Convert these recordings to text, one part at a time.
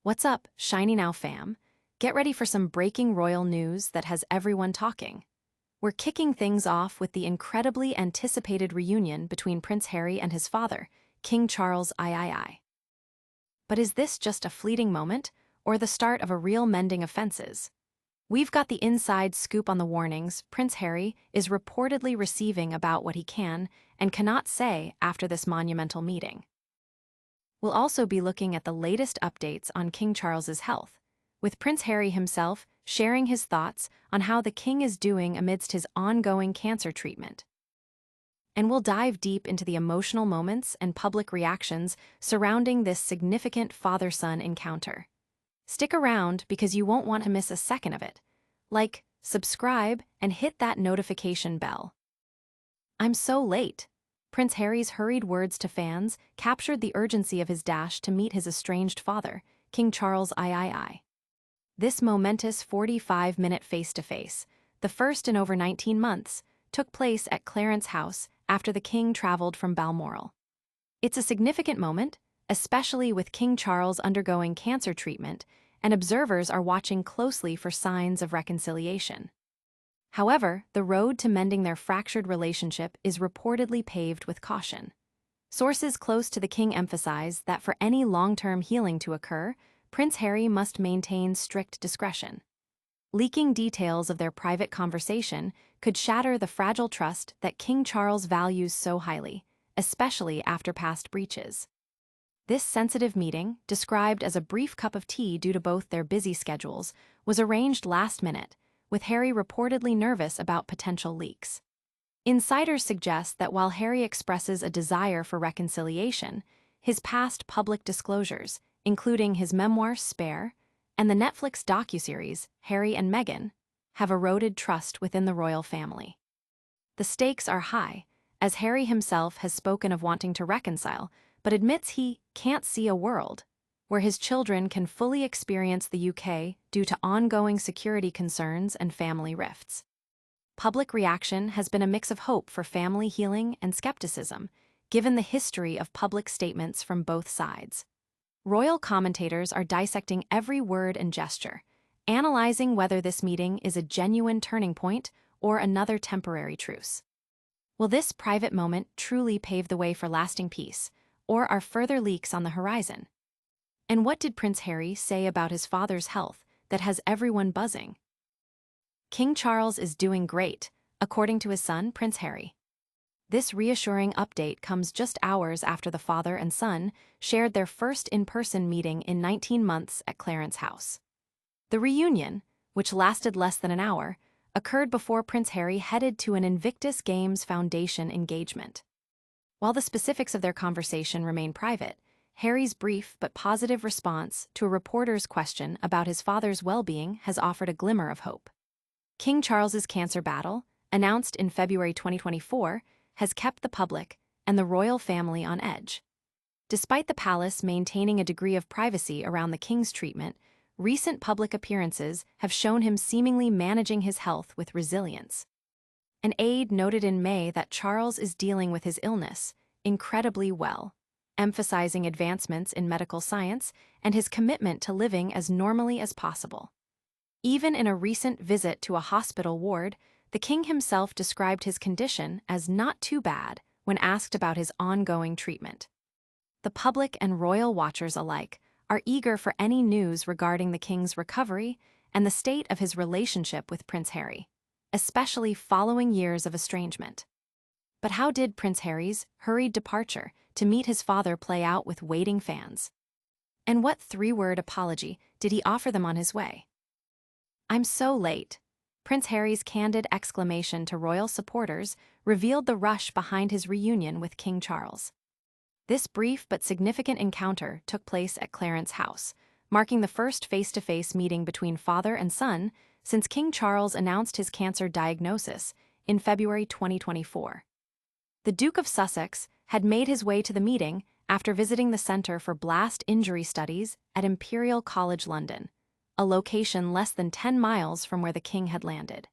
What's up, Shiny Now fam? Get ready for some breaking royal news that has everyone talking. We're kicking things off with the incredibly anticipated reunion between Prince Harry and his father, King Charles III. But is this just a fleeting moment, or the start of a real mending of fences? We've got the inside scoop on the warnings Prince Harry is reportedly receiving about what he can and cannot say after this monumental meeting. We'll also be looking at the latest updates on King Charles's health, with Prince Harry himself sharing his thoughts on how the king is doing amidst his ongoing cancer treatment. And we'll dive deep into the emotional moments and public reactions surrounding this significant father-son encounter. Stick around because you won't want to miss a second of it. Like, subscribe, and hit that notification bell. I'm so late. Prince Harry's hurried words to fans captured the urgency of his dash to meet his estranged father, King Charles III. This momentous 45-minute face-to-face, the first in over 19 months, took place at Clarence House after the king traveled from Balmoral. It's a significant moment, especially with King Charles undergoing cancer treatment, and observers are watching closely for signs of reconciliation. However, the road to mending their fractured relationship is reportedly paved with caution. Sources close to the king emphasize that for any long-term healing to occur, Prince Harry must maintain strict discretion. Leaking details of their private conversation could shatter the fragile trust that King Charles values so highly, especially after past breaches. This sensitive meeting, described as a brief cup of tea due to both their busy schedules, was arranged last minute, with Harry reportedly nervous about potential leaks. Insiders suggest that while Harry expresses a desire for reconciliation, his past public disclosures, including his memoir Spare and the Netflix docuseries Harry and Meghan, have eroded trust within the royal family. The stakes are high, as Harry himself has spoken of wanting to reconcile, but admits he can't see a world where his children can fully experience the UK due to ongoing security concerns and family rifts. Public reaction has been a mix of hope for family healing and skepticism, given the history of public statements from both sides. Royal commentators are dissecting every word and gesture, analyzing whether this meeting is a genuine turning point or another temporary truce. Will this private moment truly pave the way for lasting peace, or are further leaks on the horizon? And what did Prince Harry say about his father's health that has everyone buzzing? King Charles is doing great, according to his son, Prince Harry. This reassuring update comes just hours after the father and son shared their first in-person meeting in 19 months at Clarence House. The reunion, which lasted less than an hour, occurred before Prince Harry headed to an Invictus Games Foundation engagement. While the specifics of their conversation remain private, Harry's brief but positive response to a reporter's question about his father's well-being has offered a glimmer of hope. King Charles's cancer battle, announced in February 2024, has kept the public and the royal family on edge. Despite the palace maintaining a degree of privacy around the king's treatment, recent public appearances have shown him seemingly managing his health with resilience. An aide noted in May that Charles is dealing with his illness incredibly well, emphasizing advancements in medical science and his commitment to living as normally as possible. Even in a recent visit to a hospital ward, the king himself described his condition as not too bad when asked about his ongoing treatment. The public and royal watchers alike are eager for any news regarding the king's recovery and the state of his relationship with Prince Harry, especially following years of estrangement. But how did Prince Harry's hurried departure to meet his father play out with waiting fans? And what three-word apology did he offer them on his way? "I'm so late." Prince Harry's candid exclamation to royal supporters revealed the rush behind his reunion with King Charles. This brief but significant encounter took place at Clarence House, marking the first face-to-face meeting between father and son since King Charles announced his cancer diagnosis in February 2024. The Duke of Sussex had made his way to the meeting after visiting the Centre for Blast Injury Studies at Imperial College London, a location less than 10 miles from where the king had landed.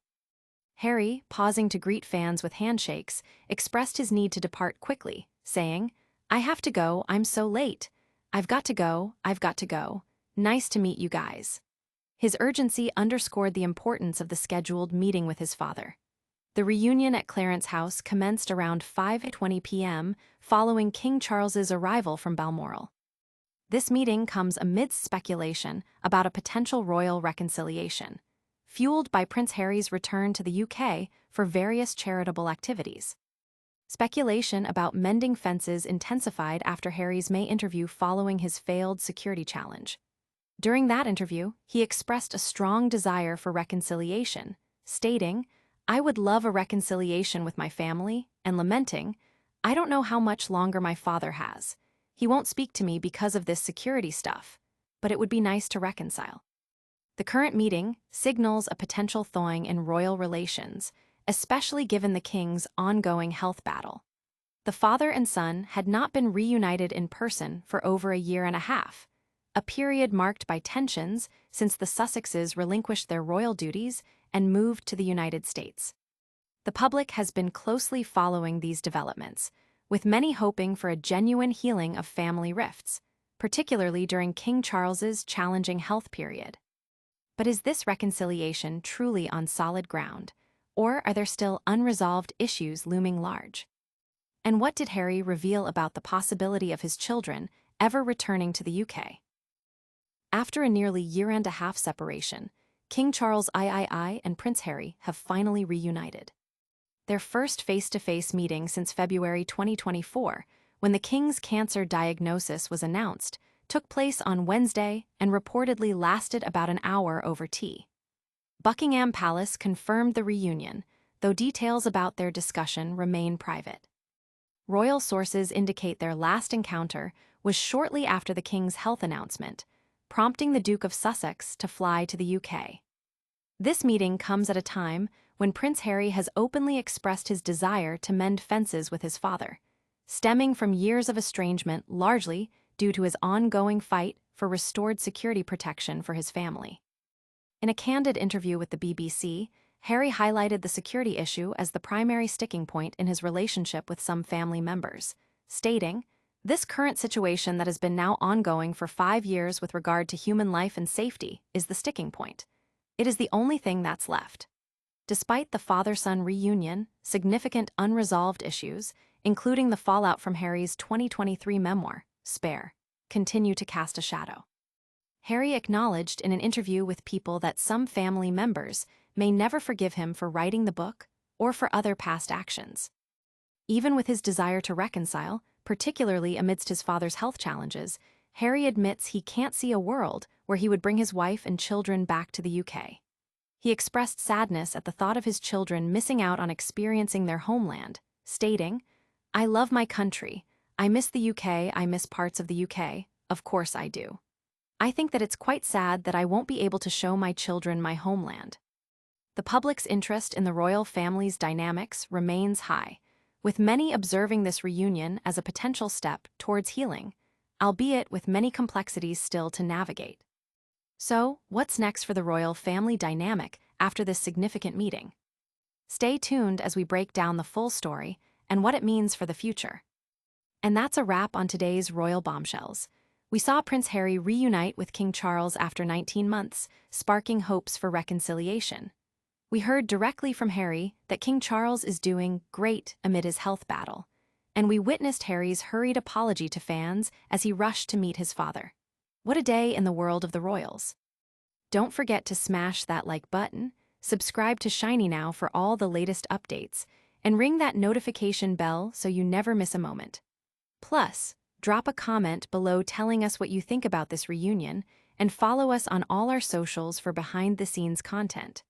Harry, pausing to greet fans with handshakes, expressed his need to depart quickly, saying, "I have to go, I'm so late. I've got to go, I've got to go. Nice to meet you guys. His urgency underscored the importance of the scheduled meeting with his father. The reunion at Clarence House commenced around 5:20 p.m. following King Charles's arrival from Balmoral. This meeting comes amidst speculation about a potential royal reconciliation, fueled by Prince Harry's return to the UK for various charitable activities. Speculation about mending fences intensified after Harry's May interview following his failed security challenge. During that interview, he expressed a strong desire for reconciliation, stating, "I would love a reconciliation with my family," and lamenting, "I don't know how much longer my father has. He won't speak to me because of this security stuff, but it would be nice to reconcile." The current meeting signals a potential thawing in royal relations, especially given the king's ongoing health battle. The father and son had not been reunited in person for over a year and a half, a period marked by tensions since the Sussexes relinquished their royal duties and moved to the United States. The public has been closely following these developments, with many hoping for a genuine healing of family rifts, particularly during King Charles's challenging health period. But is this reconciliation truly on solid ground, or are there still unresolved issues looming large? And what did Harry reveal about the possibility of his children ever returning to the UK? After a nearly year-and-a-half separation, King Charles III and Prince Harry have finally reunited. Their first face-to-face meeting since February 2024, when the king's cancer diagnosis was announced, took place on Wednesday and reportedly lasted about an hour over tea. Buckingham Palace confirmed the reunion, though details about their discussion remain private. Royal sources indicate their last encounter was shortly after the king's health announcement, prompting the Duke of Sussex to fly to the UK. This meeting comes at a time when Prince Harry has openly expressed his desire to mend fences with his father, stemming from years of estrangement largely due to his ongoing fight for restored security protection for his family. In a candid interview with the BBC, Harry highlighted the security issue as the primary sticking point in his relationship with some family members, stating, "This current situation that has been now ongoing for 5 years with regard to human life and safety is the sticking point. It is the only thing that's left." Despite the father-son reunion, significant unresolved issues, including the fallout from Harry's 2023 memoir, Spare, continue to cast a shadow. Harry acknowledged in an interview with People that some family members may never forgive him for writing the book or for other past actions. Even with his desire to reconcile, particularly amidst his father's health challenges, Harry admits he can't see a world where he would bring his wife and children back to the UK. He expressed sadness at the thought of his children missing out on experiencing their homeland, stating, "I love my country. I miss the UK, I miss parts of the UK, of course I do. I think that it's quite sad that I won't be able to show my children my homeland." The public's interest in the royal family's dynamics remains high, with many observing this reunion as a potential step towards healing, albeit with many complexities still to navigate. So, what's next for the royal family dynamic after this significant meeting? Stay tuned as we break down the full story and what it means for the future. And that's a wrap on today's Royal Bombshells. We saw Prince Harry reunite with King Charles after 19 months, sparking hopes for reconciliation. We heard directly from Harry that King Charles is doing great amid his health battle, and we witnessed Harry's hurried apology to fans as he rushed to meet his father. What a day in the world of the royals. Don't forget to smash that like button, subscribe to Shiny Now for all the latest updates, and ring that notification bell so you never miss a moment. Plus, drop a comment below telling us what you think about this reunion, and follow us on all our socials for behind-the-scenes content.